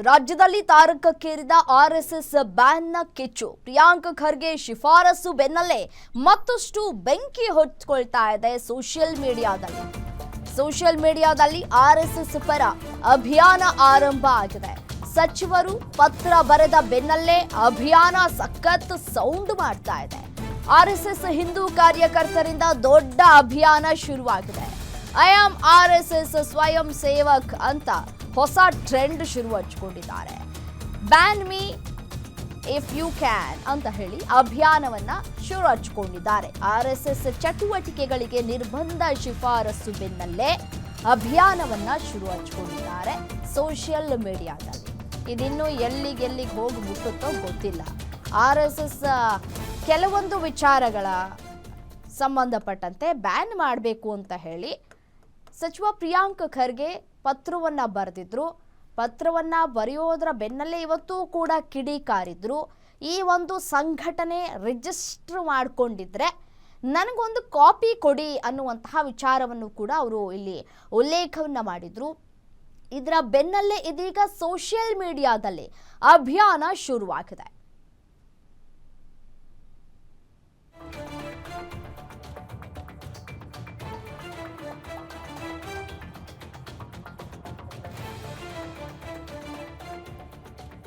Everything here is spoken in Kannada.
ರಾಜ್ಯದಲ್ಲಿ ತಾರಕಕ್ಕೇರಿದ ಆರ್ಎಸ್ಎಸ್ ಬ್ಯಾನ್ನ ಕಿಚ್ಚು. ಪ್ರಿಯಾಂಕ್ ಖರ್ಗೆ ಶಿಫಾರಸು ಬೆನ್ನಲ್ಲೇ ಮತ್ತಷ್ಟು ಬೆಂಕಿ ಹೊತ್ಕೊಳ್ತಾ ಇದೆ ಸೋಷಿಯಲ್ ಮೀಡಿಯಾದಲ್ಲಿ ಆರ್ಎಸ್ಎಸ್ ಪರ ಅಭಿಯಾನ ಆರಂಭ ಆಗಿದೆ. ಸಚಿವರು ಪತ್ರ ಬರೆದ ಬೆನ್ನಲ್ಲೇ ಅಭಿಯಾನ ಸಖತ್ ಸೌಂಡ್ ಮಾಡ್ತಾ ಇದೆ. ಆರ್ಎಸ್ಎಸ್ ಹಿಂದೂ ಕಾರ್ಯಕರ್ತರಿಂದ ದೊಡ್ಡ ಅಭಿಯಾನ ಶುರುವಾಗಿದೆ. ಐ ಆಮ್ ಆರ್ಎಸ್ಎಸ್ ಸ್ವಯಂ ಸೇವಕ್ ಅಂತ ಹೊಸ ಟ್ರೆಂಡ್ ಶುರು ಹಚ್ಚಿಕೊಂಡಿದ್ದಾರೆ. Ban me if you can ಅಂತ ಹೇಳಿ ಅಭಿಯಾನವನ್ನ ಶುರು ಹಚ್ಚಿಕೊಂಡಿದ್ದಾರೆ. ಆರ್ಎಸ್ಎಸ್ ಚಟುವಟಿಕೆಗಳಿಗೆ ನಿರ್ಬಂಧ ಶಿಫಾರಸು ಬೆನ್ನಲ್ಲೇ ಅಭಿಯಾನವನ್ನ ಶುರು ಹಚ್ಚಿಕೊಂಡಿದ್ದಾರೆ ಸೋಷಿಯಲ್ ಮೀಡಿಯಾದಲ್ಲಿ. ಇದಿನ್ನು ಎಲ್ಲಿಗೆ ಹೋಗಿ ಮುಟ್ಟುತ್ತೋ ಗೊತ್ತಿಲ್ಲ. ಆರ್ಎಸ್ಎಸ್ ಕೆಲವೊಂದು ವಿಚಾರಗಳ ಸಂಬಂಧಪಟ್ಟಂತೆ ಬ್ಯಾನ್ ಮಾಡಬೇಕು ಅಂತ ಹೇಳಿ ಸಚಿವ ಪ್ರಿಯಾಂಕ್ ಖರ್ಗೆ ಪತ್ರವನ್ನ ಬರೆದಿದ್ರು. ಪತ್ರವನ್ನ ಬರೆಯೋದ್ರ ಬೆನ್ನಲ್ಲೇ ಇವತ್ತು ಕೂಡ ಕಿಡಿಕಾರಿದ್ರು. ಈ ಒಂದು ಸಂಘಟನೆ ರಿಜಿಸ್ಟರ್ ಮಾಡಿಕೊಂಡಿದ್ರೆ ನನಗೊಂದು ಕಾಪಿ ಕೊಡಿ ಅನ್ನುವಂತಹ ವಿಚಾರವನ್ನು ಕೂಡ ಅವರು ಇಲ್ಲಿ ಉಲ್ಲೇಖವನ್ನ ಮಾಡಿದ್ರು. ಇದರ ಬೆನ್ನಲ್ಲೇ ಇದೀಗ ಸೋಷಿಯಲ್ ಮೀಡಿಯಾದಲ್ಲಿ ಅಭಿಯಾನ ಶುರುವಾಗಿದೆ.